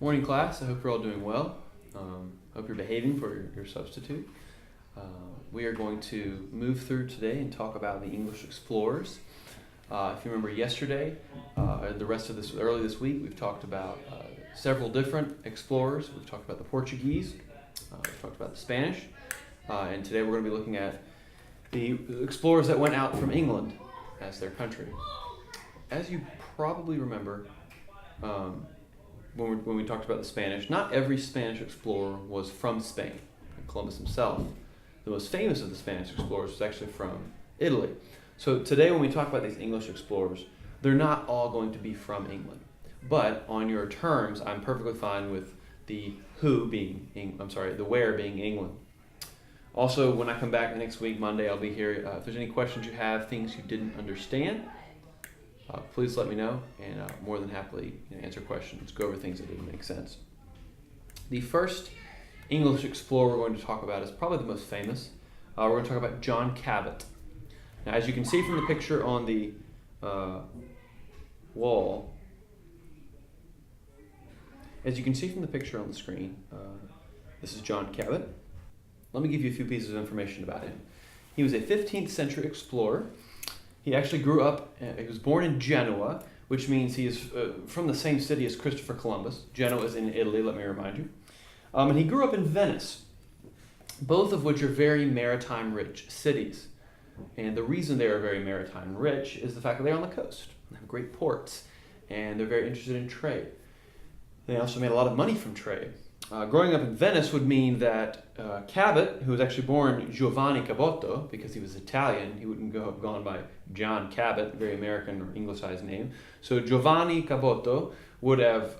Morning class, I hope you're all doing well. Hope you're behaving for your substitute. We are going to move through today and talk about the English explorers. If you remember yesterday, the rest of early this week, we've talked about several different explorers. We've talked about the Portuguese, we've talked about the Spanish, and today we're going to be looking at the explorers that went out from England as their country. As you probably remember, when we talked about the Spanish, not every Spanish explorer was from Spain. Columbus himself, the most famous of the Spanish explorers, was actually from Italy. So today when we talk about these English explorers, they're not all going to be from England. But on your terms, I'm perfectly fine with the who being, the where being England. Also, when I come back next week, Monday, I'll be here. If there's any questions you have, things you didn't understand, please let me know, and more than happily answer questions, go over things that didn't make sense. The first English explorer we're going to talk about is probably the most famous. We're going to talk about John Cabot. Now, as you can see from the picture on the wall, as you can see from the picture on the screen, this is John Cabot. Let me give you a few pieces of information about him. He was a 15th century explorer. He actually grew up, he was born in Genoa, which means he is from the same city as Christopher Columbus. Genoa is in Italy, let me remind you. And he grew up in Venice, both of which are very maritime-rich cities. And the reason they are very maritime-rich is the fact that they're on the coast. They have great ports, and they're very interested in trade. They also made a lot of money from trade. Growing up in Venice would mean that Cabot, who was actually born Giovanni Caboto, because he was Italian, he wouldn't have gone by John Cabot, very American or Anglicized name. So Giovanni Caboto would have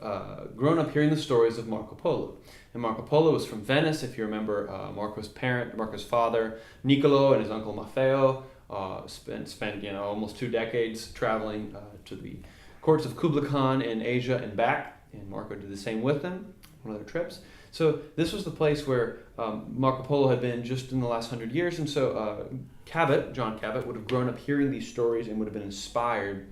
grown up hearing the stories of Marco Polo. And Marco Polo was from Venice, if you remember. Marco's father, Niccolo, and his uncle Maffeo spent almost 2 decades traveling to the courts of Kublai Khan in Asia and back, and Marco did the same with them. One of their trips. So this was the place where Marco Polo had been just in the last 100 years, and so John Cabot, would have grown up hearing these stories and would have been inspired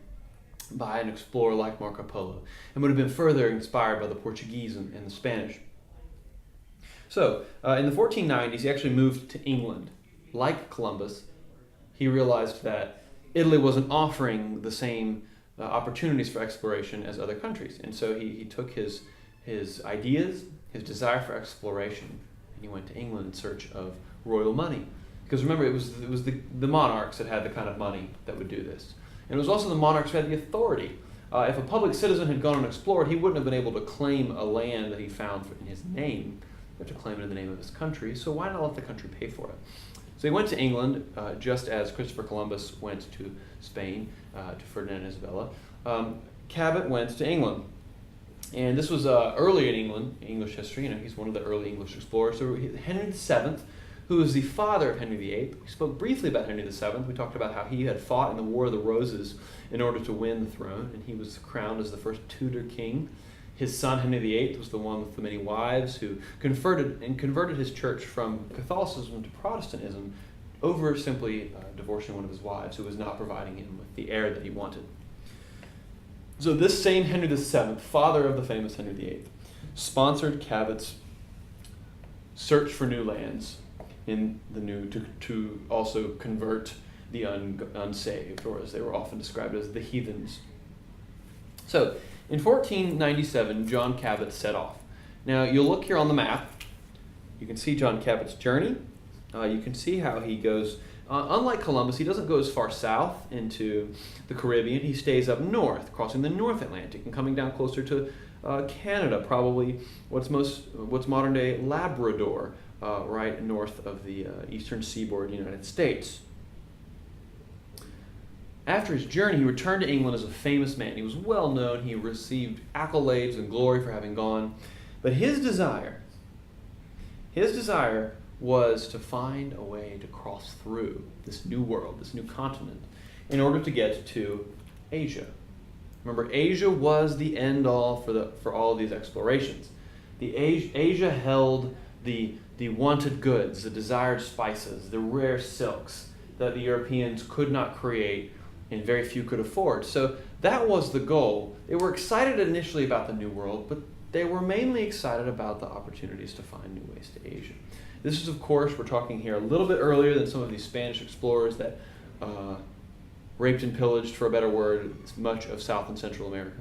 by an explorer like Marco Polo, and would have been further inspired by the Portuguese and the Spanish. So in the 1490s, he actually moved to England. Like Columbus, he realized that Italy wasn't offering the same opportunities for exploration as other countries, and so he took his ideas, his desire for exploration, and he went to England in search of royal money. Because remember, it was the monarchs that had the kind of money that would do this. And it was also the monarchs who had the authority. If a public citizen had gone and explored, he wouldn't have been able to claim a land that he found in his name. He had to claim it in the name of his country, so why not let the country pay for it? So he went to England, just as Christopher Columbus went to Spain, to Ferdinand and Isabella. Cabot went to England. And this was early in English history. He's one of the early English explorers. So Henry VII, who was the father of Henry VIII. We spoke briefly about Henry VII. We talked about how he had fought in the War of the Roses in order to win the throne, and he was crowned as the first Tudor king. His son Henry VIII was the one with the many wives who converted his church from Catholicism to Protestantism over simply divorcing one of his wives who was not providing him with the heir that he wanted. So this same Henry VII, father of the famous Henry VIII, sponsored Cabot's search for new lands in the new to also convert the unsaved, or as they were often described as the heathens. So in 1497, John Cabot set off. Now you'll look here on the map. You can see John Cabot's journey. You can see how he goes. Unlike Columbus, he doesn't go as far south into the Caribbean. He stays up north, crossing the North Atlantic and coming down closer to Canada, probably what's modern-day Labrador, right north of the eastern seaboard of the United States. After his journey, he returned to England as a famous man. He was well known. He received accolades and glory for having gone. But his desire was to find a way to cross through this new world, this new continent, in order to get to Asia. Remember, Asia was the end-all for all of these explorations. Asia held the wanted goods, the desired spices, the rare silks that the Europeans could not create and very few could afford. So that was the goal. They were excited initially about the New World, but they were mainly excited about the opportunities to find new ways to Asia. This is, of course, we're talking here a little bit earlier than some of these Spanish explorers that raped and pillaged, for a better word, much of South and Central America.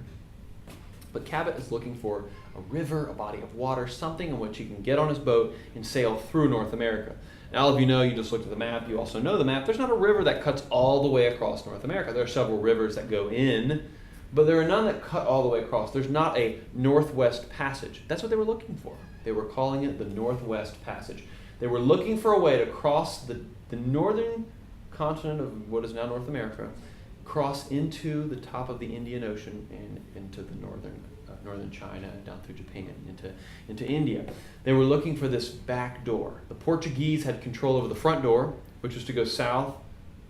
But Cabot is looking for a river, a body of water, something in which he can get on his boat and sail through North America. Now, all of you know, you just looked at the map, you also know the map, there's not a river that cuts all the way across North America. There are several rivers that go in, but there are none that cut all the way across. There's not a Northwest Passage. That's what they were looking for. They were calling it the Northwest Passage. They were looking for a way to cross the northern continent of what is now North America, cross into the top of the Indian Ocean and into the northern China, down through Japan, into India. They were looking for this back door. The Portuguese had control over the front door, which was to go south.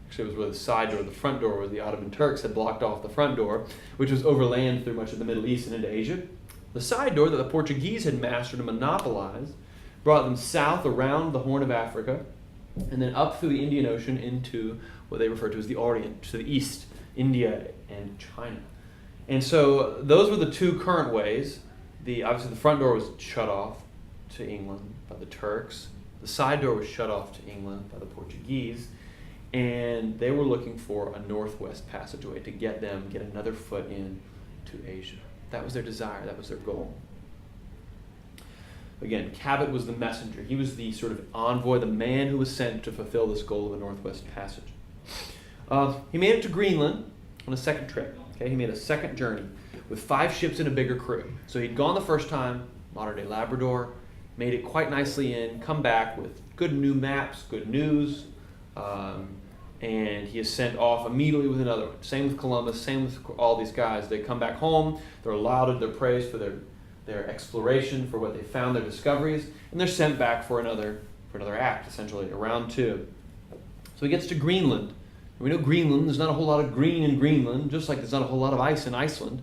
Actually, it was where the side door, the front door, where the Ottoman Turks had blocked off the front door, which was overland through much of the Middle East and into Asia. The side door that the Portuguese had mastered and monopolized brought them south around the Horn of Africa, and then up through the Indian Ocean into what they referred to as the Orient, to the east, India and China. And so those were the two current ways. Obviously the front door was shut off to England by the Turks. The side door was shut off to England by the Portuguese. And they were looking for a northwest passageway to get another foot in to Asia. That was their desire, that was their goal. Again, Cabot was the messenger. He was the sort of envoy, the man who was sent to fulfill this goal of a northwest passage. He made it to Greenland on a second trip. Okay, he made a second journey with 5 ships and a bigger crew. So he'd gone the first time, modern-day Labrador, made it quite nicely in, come back with good new maps, good news, and he is sent off immediately with another one. Same with Columbus, same with all these guys. They come back home, they're lauded, they're praised for their exploration, for what they found, their discoveries, and they're sent back for another act, essentially, a round 2. So he gets to Greenland. We know Greenland, there's not a whole lot of green in Greenland, just like there's not a whole lot of ice in Iceland.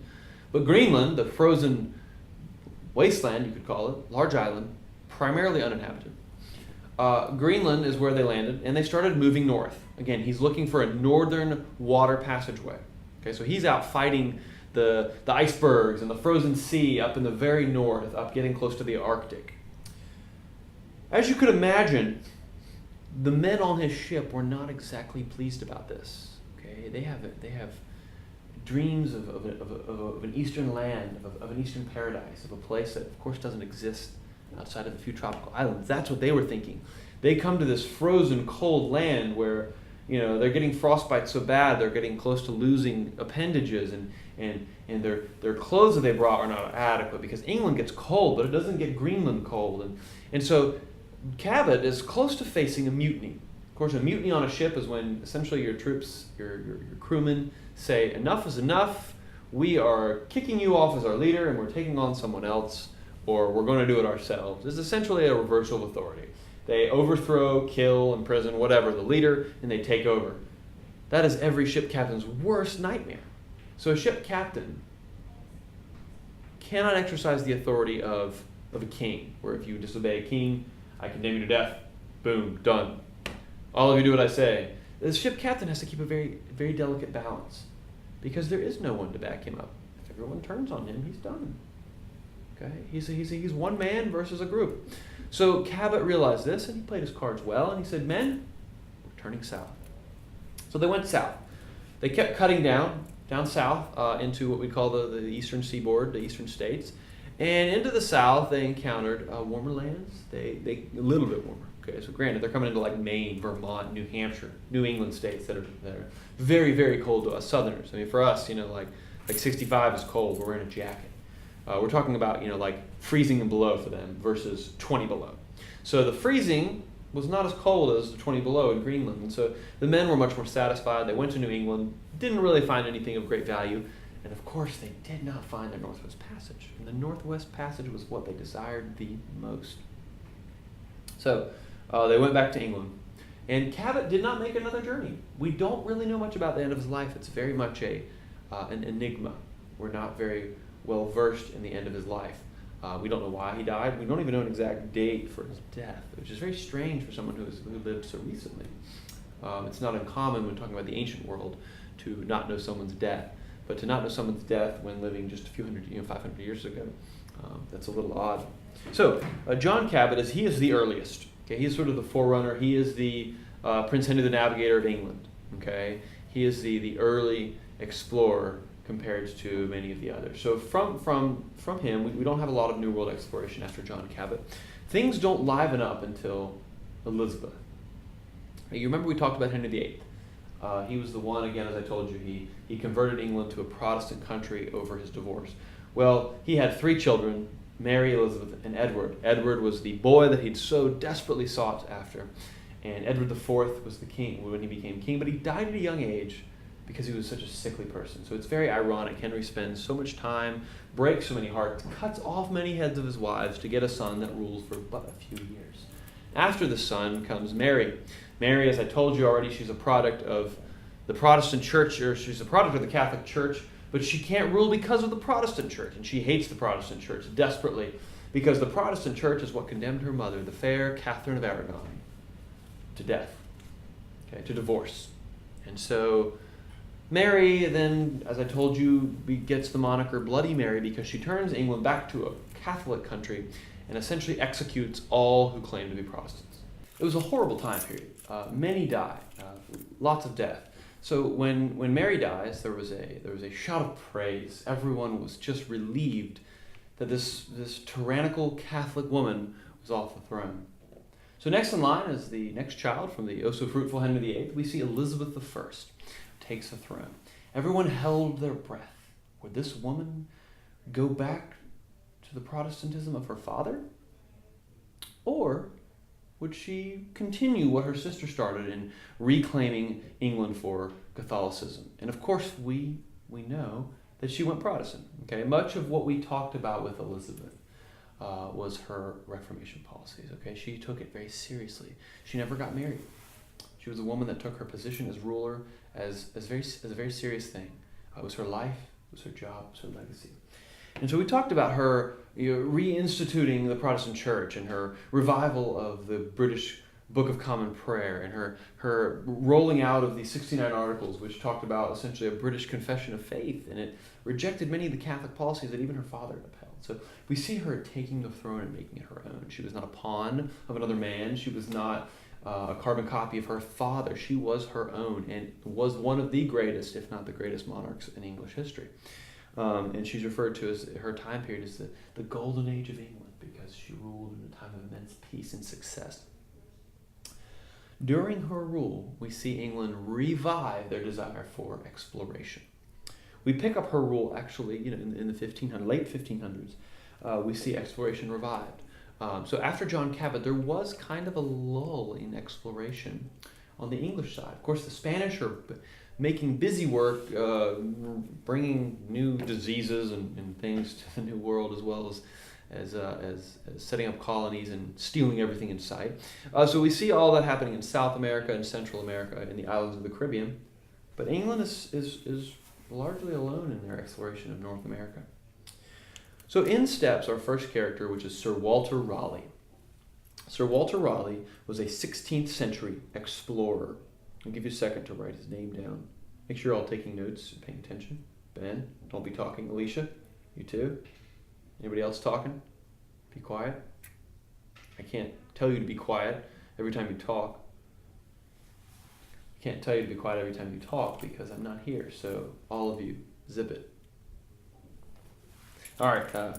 But Greenland, the frozen wasteland, you could call it, large island, primarily uninhabited. Greenland is where they landed, and they started moving north. Again, he's looking for a northern water passageway. Okay, so he's out fighting the icebergs and the frozen sea up in the very north, up getting close to the Arctic. As you could imagine, the men on his ship were not exactly pleased about this. Okay, they have dreams of an eastern land, of an eastern paradise, of a place that, of course, doesn't exist outside of a few tropical islands. That's what they were thinking. They come to this frozen, cold land where, they're getting frostbite so bad they're getting close to losing appendages, and their clothes that they brought are not adequate because England gets cold, but it doesn't get Greenland cold, and so Cabot is close to facing a mutiny. Of course, a mutiny on a ship is when essentially your troops, your crewmen say, enough is enough, we are kicking you off as our leader and we're taking on someone else, or we're going to do it ourselves. It's essentially a reversal of authority. They overthrow, kill, imprison, whatever, the leader, and they take over. That is every ship captain's worst nightmare. So a ship captain cannot exercise the authority of a king, where if you disobey a king, I condemn you to death. Boom, done. All of you do what I say. The ship captain has to keep a very, very delicate balance because there is no one to back him up. If everyone turns on him, he's done. Okay, he's one man versus a group. So Cabot realized this, and he played his cards well, and he said, men, we're turning south. So they went south. They kept cutting down south into what we call the eastern seaboard, the eastern states. And into the south, they encountered warmer lands. They a little bit warmer. Okay, so granted, they're coming into like Maine, Vermont, New Hampshire, New England states that are very, very cold to us Southerners. I mean, for us, like 65 is cold. We're wearing a jacket. We're talking about like freezing and below for them versus 20 below. So the freezing was not as cold as the 20 below in Greenland. And so the men were much more satisfied. They went to New England, didn't really find anything of great value. And of course, they did not find their Northwest Passage. And the Northwest Passage was what they desired the most. So they went back to England. And Cabot did not make another journey. We don't really know much about the end of his life. It's very much an enigma. We're not very well versed in the end of his life. We don't know why he died. We don't even know an exact date for his death, which is very strange for someone who lived so recently. It's not uncommon when talking about the ancient world to not know someone's death. But to not know someone's death when living just a few hundred, 500 years ago, That's a little odd. So John Cabot he is the earliest. Okay, he's sort of the forerunner. He is the Prince Henry the Navigator of England. Okay, he is the early explorer compared to many of the others. So from him, we don't have a lot of New World exploration after John Cabot. Things don't liven up until Elizabeth. You remember we talked about Henry VIII. He was the one, again, as I told you, he converted England to a Protestant country over his divorce. Well, he had 3 children, Mary, Elizabeth, and Edward. Edward was the boy that he'd so desperately sought after. And Edward IV was the king when he became king, but he died at a young age because he was such a sickly person. So it's very ironic. Henry spends so much time, breaks so many hearts, cuts off many heads of his wives to get a son that rules for but a few years. After the son comes Mary. Mary, as I told you already, she's a product of the Protestant church, or she's a product of the Catholic Church, but she can't rule because of the Protestant church, and she hates the Protestant church desperately because the Protestant church is what condemned her mother, the fair Catherine of Aragon, to death, okay, to divorce. And so Mary then, as I told you, gets the moniker Bloody Mary because she turns England back to a Catholic country and essentially executes all who claim to be Protestants. It was a horrible time period. Many died, lots of death. So when Mary dies, there was a shout of praise. Everyone was just relieved that this tyrannical Catholic woman was off the throne. So next in line is the next child from the oh-so-fruitful Henry VIII. We see Elizabeth I takes the throne. Everyone held their breath. Would this woman go back to the Protestantism of her father? Or would she continue what her sister started in reclaiming England for Catholicism? And of course, we know that she went Protestant. Okay, much of what we talked about with Elizabeth was her Reformation policies. Okay, she took it very seriously. She never got married. She was a woman that took her position as ruler as a very serious thing. It was her life, it was her job, it was her legacy. And so we talked about her reinstituting the Protestant church and her revival of the British Book of Common Prayer and her rolling out of the 69 Articles, which talked about essentially a British confession of faith, and it rejected many of the Catholic policies that even her father had upheld. So we see her taking the throne and making it her own. She was not a pawn of another man. She was not a carbon copy of her father. She was her own and was one of the greatest, if not the greatest, monarchs in English history. And she's referred to as her time period as the golden age of England because she ruled in a time of immense peace and success. During her rule, we see England revive their desire for exploration. We pick up her rule actually, in the late 1500s. We see exploration revived. So after John Cabot, there was kind of a lull in exploration on the English side. Of course, the Spanish are making busy work, bringing new diseases and things to the New World, as well as setting up colonies and stealing everything in sight. So we see all that happening in South America and Central America and the islands of the Caribbean. But England is largely alone in their exploration of North America. So in steps our first character, which is Sir Walter Raleigh. Sir Walter Raleigh was a 16th century explorer. I'll give you a second to write his name down. Make sure you're all taking notes and paying attention. Ben, don't be talking. Alicia, you too. Anybody else talking? Be quiet. I can't tell you to be quiet every time you talk. I can't tell you to be quiet every time you talk because I'm not here. So all of you, zip it. All right,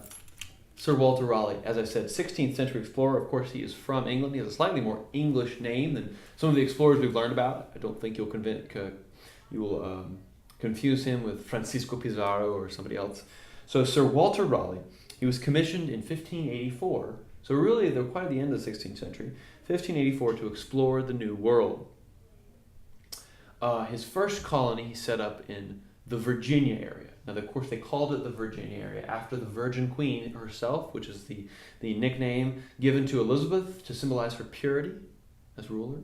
Sir Walter Raleigh, as I said, 16th century explorer. Of course, he is from England. He has a slightly more English name than some of the explorers we've learned about. I don't think you will confuse him with Francisco Pizarro or somebody else. So Sir Walter Raleigh, he was commissioned in 1584. So really, they're quite at the end of the 16th century, 1584, to explore the New World. His first colony he set up in the Virginia area. Now, of course, they called it the Virginia area after the Virgin Queen herself, which is the nickname given to Elizabeth to symbolize her purity as ruler.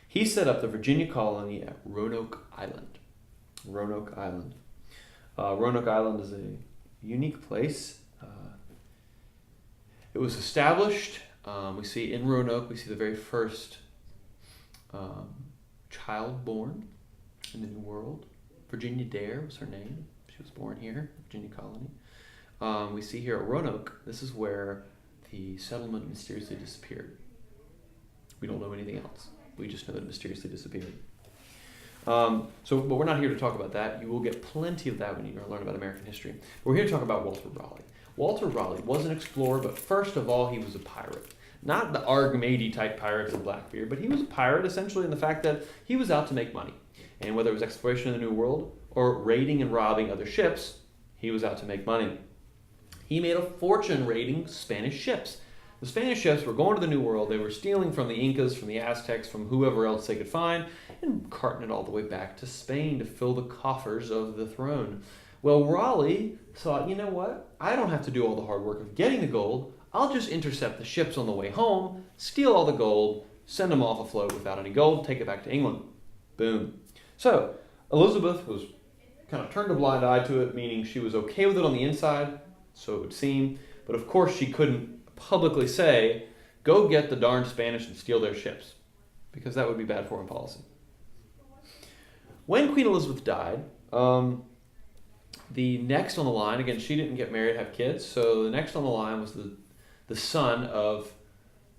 He set up the Virginia colony at Roanoke Island. Roanoke Island. Roanoke Island is a unique place. It was established, we see in Roanoke, we see the very first child born in the New World. Virginia Dare was her name. She was born here, Virginia colony. We see here at Roanoke, this is where the settlement mysteriously disappeared. We don't know anything else. We just know that it mysteriously disappeared. But we're not here to talk about that. You will get plenty of that when you learn about American history. We're here to talk about Walter Raleigh. Walter Raleigh was an explorer, but first of all, he was a pirate. Not the Argmady type pirates of Blackbeard, but he was a pirate essentially in the fact that he was out to make money. And whether it was exploration of the New World or raiding and robbing other ships, he was out to make money. He made a fortune raiding Spanish ships. The Spanish ships were going to the New World. They were stealing from the Incas, from the Aztecs, from whoever else they could find, and carting it all the way back to Spain to fill the coffers of the throne. Well, Raleigh thought, you know what? I don't have to do all the hard work of getting the gold. I'll just intercept the ships on the way home, steal all the gold, send them off afloat without any gold, take it back to England. Boom. So, Elizabeth was kind of turned a blind eye to it, meaning she was okay with it on the inside, so it would seem, but of course she couldn't publicly say, go get the darn Spanish and steal their ships, because that would be bad foreign policy. When Queen Elizabeth died, the next on the line, again, she didn't get married, have kids, so the next on the line was the son of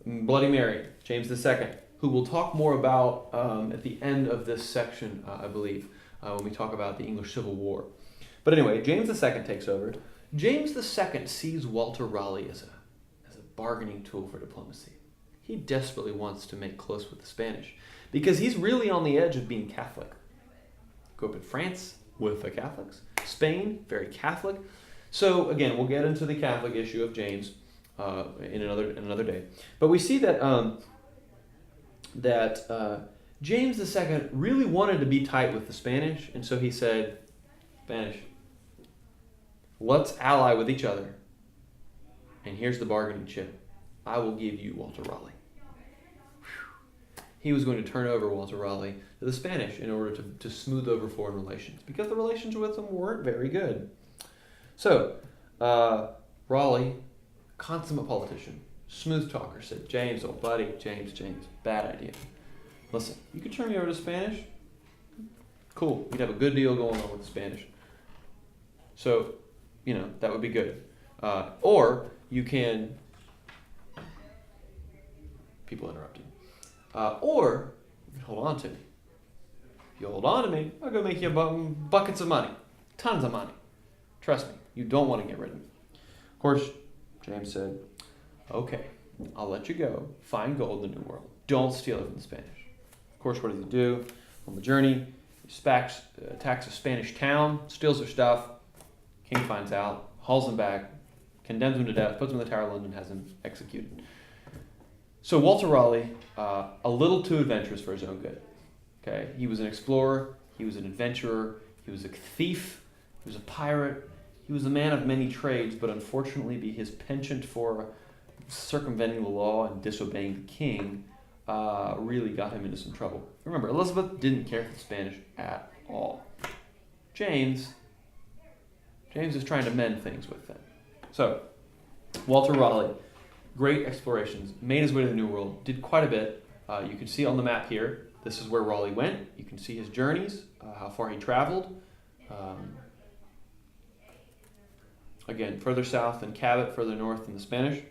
Bloody Mary, James II, who we'll talk more about at the end of this section, I believe, when we talk about the English Civil War. But anyway, James II takes over. James II sees Walter Raleigh as a bargaining tool for diplomacy. He desperately wants to make close with the Spanish because he's really on the edge of being Catholic. Grew up in France with the Catholics. Spain, very Catholic. So again, we'll get into the Catholic issue of James in another day. But we see that James II really wanted to be tight with the Spanish, and so he said, Spanish, let's ally with each other. And here's the bargaining chip. I will give you Walter Raleigh. Whew. He was going to turn over Walter Raleigh to the Spanish in order to smooth over foreign relations because the relations with them weren't very good. So, Raleigh, consummate politician, smooth talker, said, James, old buddy, James, bad idea. Listen, you could turn me over to Spanish. Cool. You'd have a good deal going on with the Spanish. So, that would be good. Or you can, people interrupting, or you can hold on to me. If you hold on to me, I'll go make you buckets of money, tons of money. Trust me, you don't want to get rid of me. Of course, James said, okay, I'll let you go. Find gold in the New World. Don't steal it from the Spanish. Of course, what does he do? On the journey, he attacks a Spanish town, steals their stuff. King finds out, hauls him back, condemns him to death, puts him in the Tower of London, has him executed. So Walter Raleigh, a little too adventurous for his own good. Okay, he was an explorer, he was an adventurer, he was a thief, he was a pirate, he was a man of many trades, but unfortunately his penchant for circumventing the law and disobeying the king really got him into some trouble. Remember, Elizabeth didn't care for the Spanish at all. James is trying to mend things with them. So, Walter Raleigh, great explorations, made his way to the New World, did quite a bit. You can see on the map here, this is where Raleigh went. You can see his journeys, how far he traveled. Again, further south than Cabot, further north than the Spanish.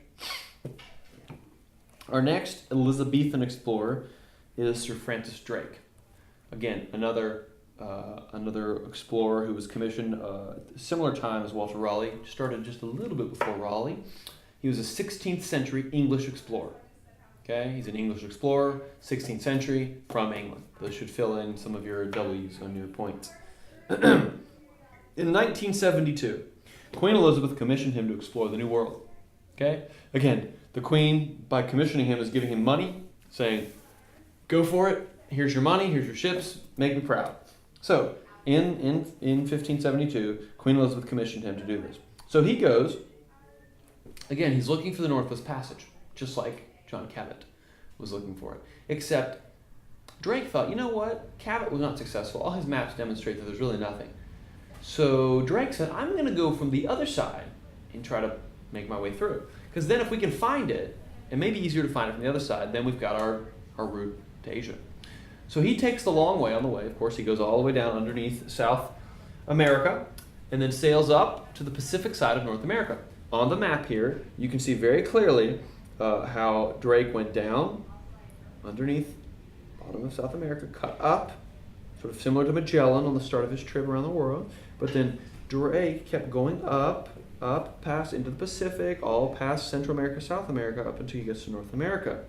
Our next Elizabethan explorer is Sir Francis Drake. Again, another explorer who was commissioned at a similar time as Walter Raleigh, started just a little bit before Raleigh. He was a 16th century English explorer. Okay, he's an English explorer, 16th century, from England. Those should fill in some of your W's on your points. In 1972, Queen Elizabeth commissioned him to explore the New World. Okay, again, the Queen, by commissioning him, is giving him money, saying, go for it, here's your money, here's your ships, make me proud. So, in 1572, Queen Elizabeth commissioned him to do this. So he goes, again, he's looking for the Northwest Passage, just like John Cabot was looking for it. Except, Drake thought, you know what? Cabot was not successful. All his maps demonstrate that there's really nothing. So Drake said, I'm going to go from the other side and try to make my way through. Because then if we can find it, it may be easier to find it from the other side, then we've got our route to Asia. So he takes the long way on the way. Of course, he goes all the way down underneath South America, and then sails up to the Pacific side of North America. On the map here, you can see very clearly how Drake went down underneath bottom of South America, cut up, sort of similar to Magellan on the start of his trip around the world, but then Drake kept going up, past into the Pacific, all past Central America, South America, up until he gets to North America.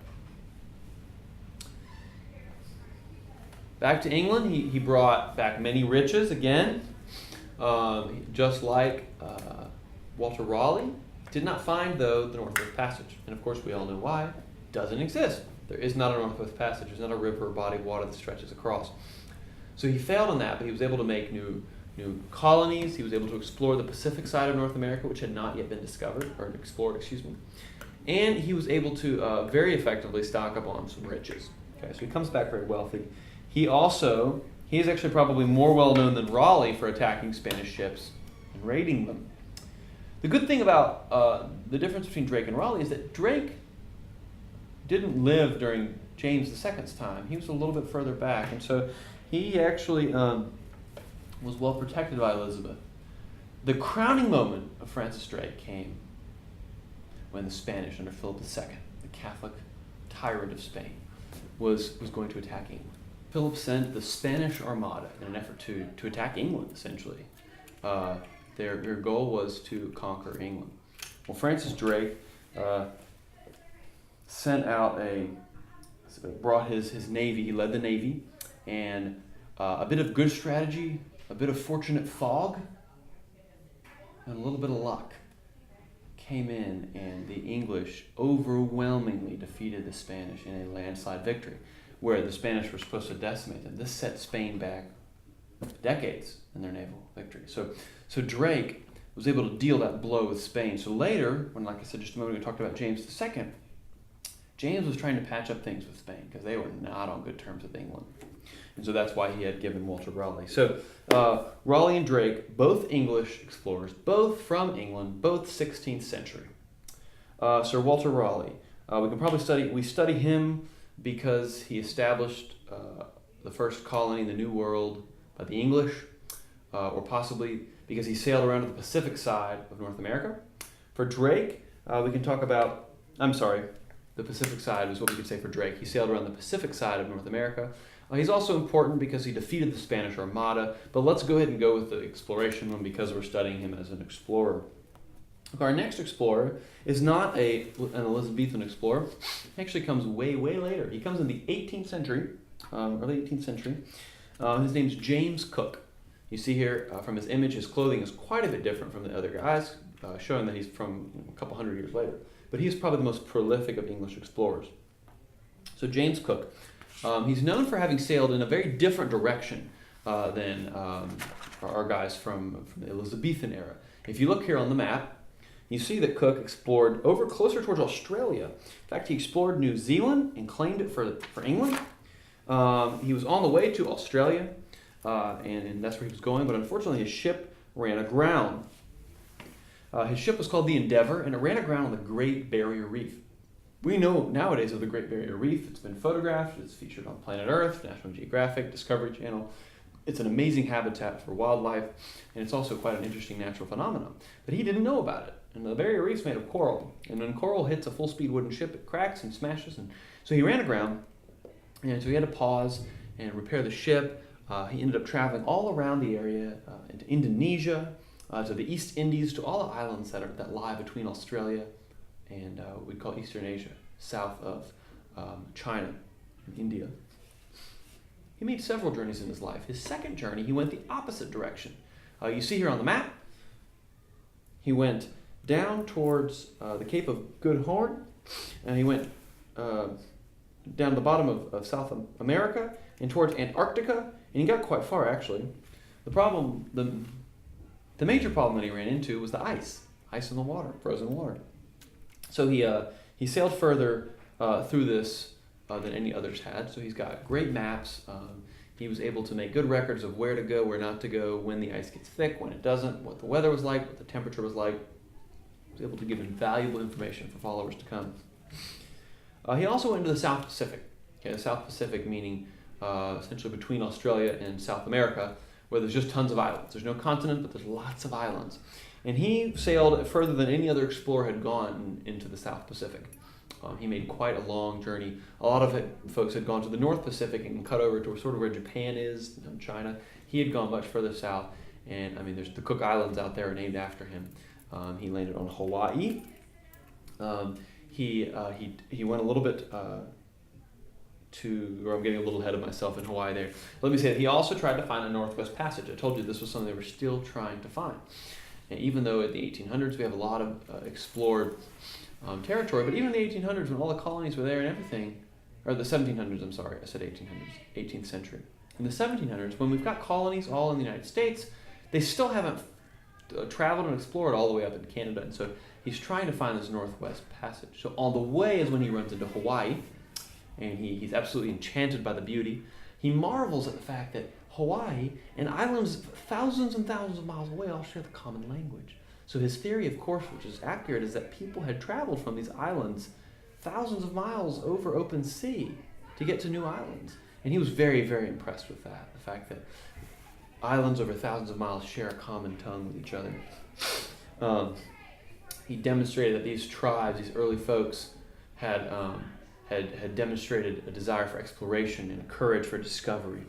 Back to England, he brought back many riches again, just like Walter Raleigh. Did not find, though, the Northwest Passage. And of course, we all know why. It doesn't exist. There is not a Northwest Passage. There's not a river or body of water that stretches across. So he failed on that, but he was able to make new colonies. He was able to explore the Pacific side of North America, which had not yet been discovered, or explored, excuse me. And he was able to very effectively stock up on some riches. Okay, so he comes back very wealthy. He is actually probably more well known than Raleigh for attacking Spanish ships and raiding them. The good thing about the difference between Drake and Raleigh is that Drake didn't live during James II's time. He was a little bit further back, and so he actually was well protected by Elizabeth. The crowning moment of Francis Drake came when the Spanish, under Philip II, the Catholic tyrant of Spain, was going to attack England. Philip sent the Spanish Armada in an effort to attack England, essentially. Their goal was to conquer England. Well, Francis Drake brought his navy, he led the navy, and a bit of good strategy, a bit of fortunate fog, and a little bit of luck came in, and the English overwhelmingly defeated the Spanish in a landslide victory, where the Spanish were supposed to decimate them. This set Spain back decades in their naval victory. So Drake was able to deal that blow with Spain. So later, when, like I said just a moment ago, we talked about James II, James was trying to patch up things with Spain because they were not on good terms with England. And so that's why he had given Walter Raleigh. So Raleigh and Drake, both English explorers, both from England, both 16th century. Sir Walter Raleigh, we study him because he established the first colony in the New World by the English, or possibly because he sailed around to the Pacific side of North America. For Drake, we can talk about, the Pacific side is what we could say for Drake. He sailed around the Pacific side of North America. He's also important because he defeated the Spanish Armada, but let's go ahead and go with the exploration one because we're studying him as an explorer. Our next explorer is not an Elizabethan explorer. He actually comes way, way later. He comes in the 18th century, early 18th century. His name's James Cook. You see here from his image, his clothing is quite a bit different from the other guys, showing that he's from a couple hundred years later. But he's probably the most prolific of English explorers. So James Cook, he's known for having sailed in a very different direction than our guys from the Elizabethan era. If you look here on the map, you see that Cook explored over closer towards Australia. In fact, he explored New Zealand and claimed it for England. He was on the way to Australia, and that's where he was going, but unfortunately his ship ran aground. His ship was called the Endeavour, and it ran aground on the Great Barrier Reef. We know nowadays of the Great Barrier Reef. It's been photographed. It's featured on Planet Earth, National Geographic, Discovery Channel. It's an amazing habitat for wildlife, and it's also quite an interesting natural phenomenon. But he didn't know about it. And the barrier reef's made of coral. And when coral hits a full-speed wooden ship, it cracks and smashes. And so he ran aground, and so he had to pause and repair the ship. He ended up traveling all around the area, into Indonesia, to the East Indies, to all the islands that lie between Australia and what we call Eastern Asia, south of China and India. He made several journeys in his life. His second journey, he went the opposite direction. You see here on the map, he went down towards the Cape of Good Horn, and he went down the bottom of South America and towards Antarctica, and he got quite far actually. The major problem that he ran into was the ice in the water, frozen water. So he sailed further through this than any others had. So he's got great maps. He was able to make good records of where to go, where not to go, when the ice gets thick, when it doesn't, what the weather was like, what the temperature was like. He was able to give invaluable information for followers to come. He also went into the South Pacific. Okay, the South Pacific meaning essentially between Australia and South America, where there's just tons of islands. There's no continent, but there's lots of islands. And he sailed further than any other explorer had gone into the South Pacific. He made quite a long journey. A lot of folks had gone to the North Pacific and cut over to sort of where Japan is, China. He had gone much further south, and I mean, there's the Cook Islands out there are named after him. He landed on Hawaii. He went a little bit or I'm getting a little ahead of myself in Hawaii there. Let me say that he also tried to find a Northwest Passage. I told you this was something they were still trying to find. And even though in the 1800s we have a lot of explored territory, but even in the 1800s when all the colonies were there and everything, or the 1700s, I'm sorry, I said 1800s, 18th century. In the 1700s, when we've got colonies all in the United States, they still haven't traveled and explored all the way up in Canada, and so he's trying to find this Northwest Passage. So on the way is when he runs into Hawaii, and he's absolutely enchanted by the beauty. He marvels at the fact that Hawaii and islands thousands and thousands of miles away all share the common language. So his theory, of course, which is accurate, is that people had traveled from these islands thousands of miles over open sea to get to new islands. And he was very, very impressed with that, the fact that islands over thousands of miles share a common tongue with each other. He demonstrated that these tribes, these early folks, had demonstrated a desire for exploration and a courage for discovery.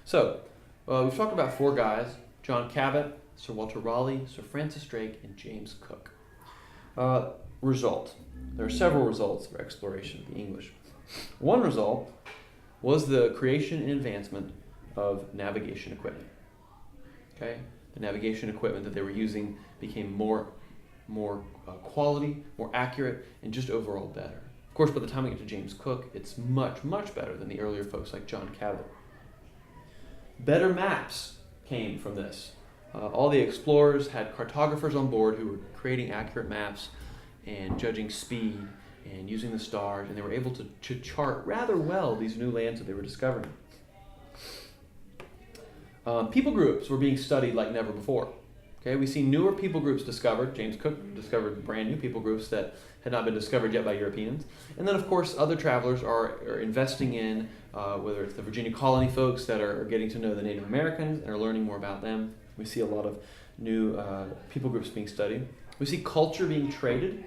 So, we've talked about four guys: John Cabot, Sir Walter Raleigh, Sir Francis Drake, and James Cook. Result. There are several results for exploration of the English. One result was the creation and advancement of navigation equipment. Okay? The navigation equipment that they were using became more quality, more accurate, and just overall better. Of course, by the time we get to James Cook, it's much, much better than the earlier folks like John Cabot. Better maps came from this. All the explorers had cartographers on board who were creating accurate maps and judging speed and using the stars, and they were able to chart rather well these new lands that they were discovering. People groups were being studied like never before. Okay, we see newer people groups discovered. James Cook discovered brand new people groups that had not been discovered yet by Europeans. And then, of course, other travelers are investing in, whether it's the Virginia colony folks that are getting to know the Native Americans and are learning more about them. We see a lot of new people groups being studied. We see culture being traded.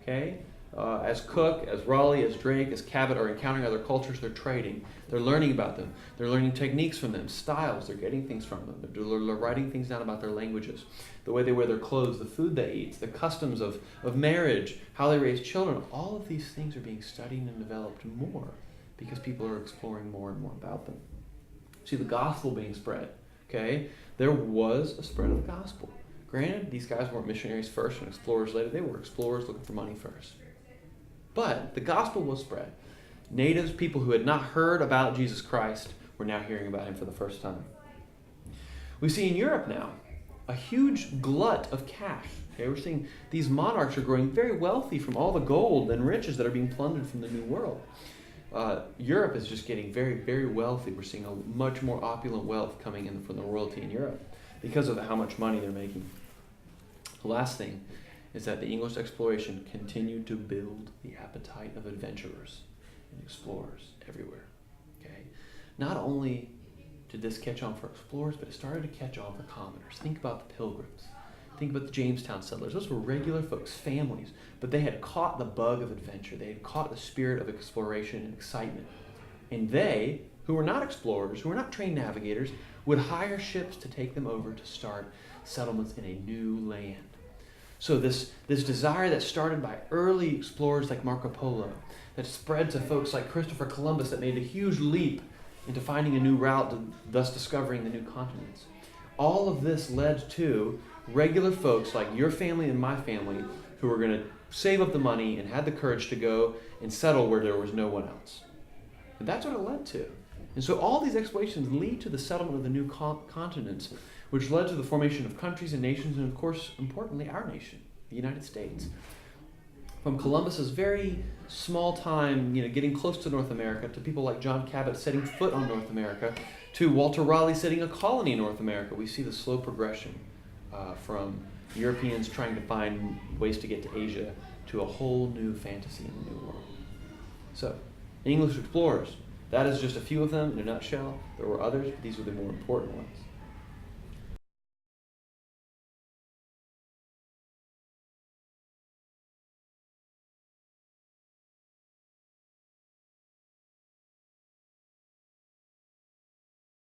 Okay, as Cook, as Raleigh, as Drake, as Cabot are encountering other cultures, they're trading. They're learning about them. They're learning techniques from them, styles. They're getting things from them. They're writing things down about their languages, the way they wear their clothes, the food they eat, the customs of marriage, how they raise children. All of these things are being studied and developed more because people are exploring more and more about them. See the gospel being spread. Okay, there was a spread of the gospel. Granted, these guys weren't missionaries first and explorers later. They were explorers looking for money first. But the gospel was spread. Natives, people who had not heard about Jesus Christ, were now hearing about him for the first time. We see in Europe now a huge glut of cash. Okay, we're seeing these monarchs are growing very wealthy from all the gold and riches that are being plundered from the New World. Europe is just getting very, very wealthy. We're seeing a much more opulent wealth coming in from the royalty in Europe because of how much money they're making. The last thing is that the English exploration continued to build the appetite of adventurers and explorers everywhere. Okay, not only did this catch on for explorers, but it started to catch on for commoners. Think about the Pilgrims. Think about the Jamestown settlers. Those were regular folks, families, but they had caught the bug of adventure. They had caught the spirit of exploration and excitement. And they, who were not explorers, who were not trained navigators, would hire ships to take them over to start settlements in a new land. So this desire that started by early explorers like Marco Polo, that spread to folks like Christopher Columbus, that made a huge leap into finding a new route, thus discovering the new continents. All of this led to regular folks like your family and my family who were going to save up the money and had the courage to go and settle where there was no one else. And that's what it led to. And so all these explorations lead to the settlement of the new continents, which led to the formation of countries and nations, and of course, importantly, our nation, the United States. From Columbus's very small time, getting close to North America, to people like John Cabot setting foot on North America, to Walter Raleigh setting a colony in North America, we see the slow progression from Europeans trying to find ways to get to Asia to a whole new fantasy in the New World. So, English explorers, That is just a few of them in a nutshell. There were others, but these were the more important ones.